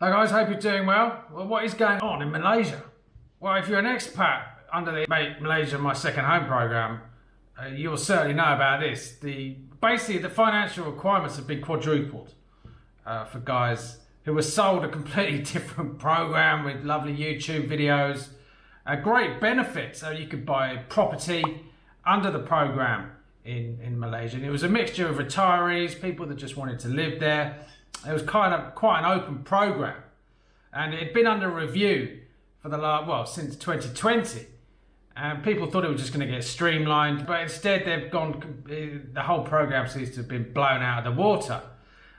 Hi guys, hope you're doing well. Well, what is going on in Malaysia? Well, if you're an expat under the Make Malaysia My Second Home program, you'll certainly know about this. Basically, the financial requirements have been quadrupled for guys who were sold a completely different program with lovely YouTube videos, great benefits. So you could buy property under the program in Malaysia. And it was a mixture of retirees, people that just wanted to live there. It was kind of quite an open program, and it had been under review for the last, since 2020, and people thought it was just going to get streamlined, but instead they've gone, the whole program seems to have been blown out of the water,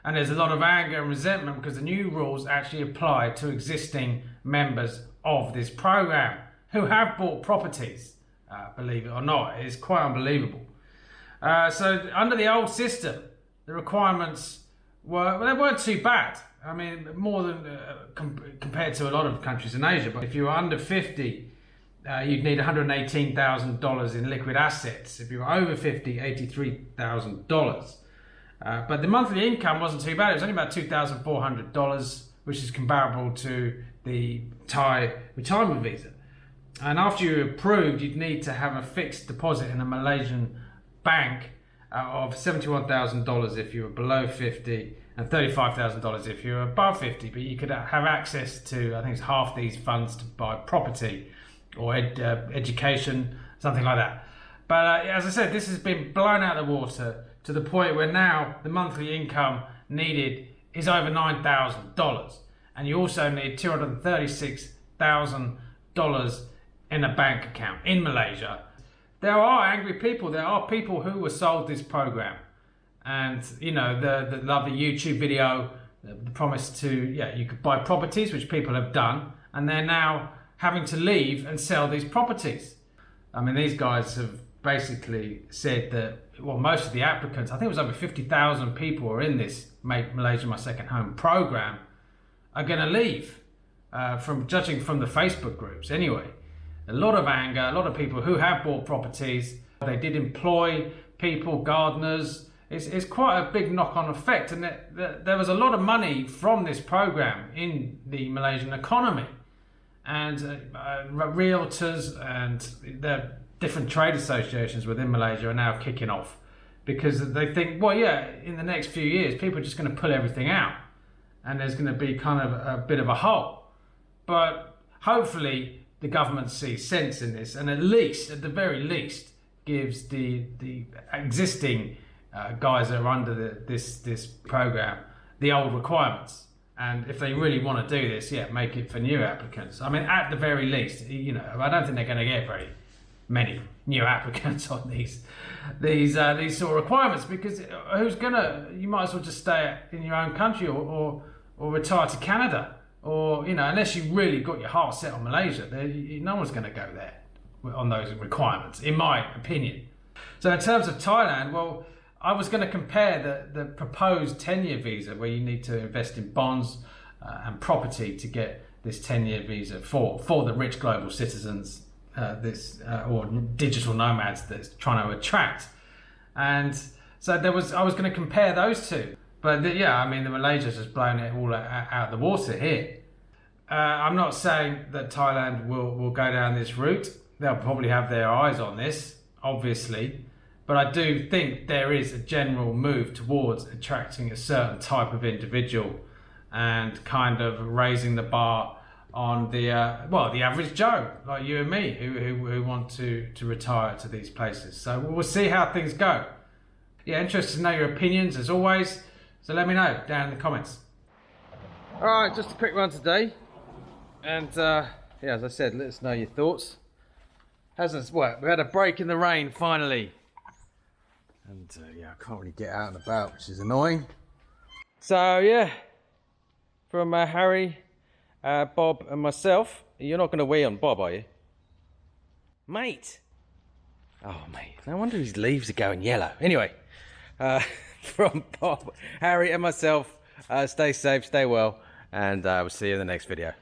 and there's a lot of anger and resentment because the new rules actually apply to existing members of this program who have bought properties, believe it or not. It's quite unbelievable. So under the old system, the requirements they weren't too bad. I mean, more than compared to a lot of countries in Asia. But if you were under 50, you'd need $118,000 in liquid assets. If you were over 50, $83,000. But the monthly income wasn't too bad. It was only about $2,400, which is comparable to the Thai retirement visa. And after you were approved, you'd need to have a fixed deposit in a Malaysian bank of $71,000 if you were below 50 and $35,000 if you were above 50, but you could have access to, I think it's half these funds to buy property or education, something like that. But as I said, this has been blown out of the water to the point where now the monthly income needed is over $9,000, and you also need $236,000 in a bank account in Malaysia. There are angry people. There are people who were sold this program, and you know the lovely YouTube video, the promise to you could buy properties, which people have done, and they're now having to leave and sell these properties. I mean, these guys have basically said that most of the applicants, I think it was over 50,000 people, are in this Make Malaysia My Second Home program, are going to leave. From judging from the Facebook groups, anyway. A lot of anger, a lot of people who have bought properties. They did employ people, gardeners. It's quite a big knock-on effect, and there was a lot of money from this program in the Malaysian economy, and realtors and the different trade associations within Malaysia are now kicking off because they think, in the next few years people are just going to pull everything out, and there's going to be kind of a bit of a hole. But hopefully the government sees sense in this, and at the very least, gives the existing guys that are under this program the old requirements. And if they really want to do this, make it for new applicants. I mean, at the very least, I don't think they're going to get very many new applicants on these sort of requirements, because you might as well just stay in your own country or retire to Canada. Or, unless you really got your heart set on Malaysia, no one's going to go there on those requirements, in my opinion. So in terms of Thailand, I was going to compare the proposed 10-year visa, where you need to invest in bonds and property to get this 10-year visa for the rich global citizens, or digital nomads that's trying to attract. And so I was going to compare those two. But the Malaysia's just blown it all out of the water here. I'm not saying that Thailand will go down this route. They'll probably have their eyes on this, obviously. But I do think there is a general move towards attracting a certain type of individual and kind of raising the bar on the average Joe, like you and me, who want to retire to these places. So we'll see how things go. Interested to know your opinions as always. So let me know down in the comments. Alright, just a quick one today. And as I said, let us know your thoughts. We've had a break in the rain finally. And I can't really get out and about, which is annoying. So from Harry, Bob and myself. You're not going to wee on Bob, are you? Mate! Oh mate, no wonder his leaves are going yellow. Anyway. From Bob, Harry and myself, stay safe, stay well, and we'll see you in the next video.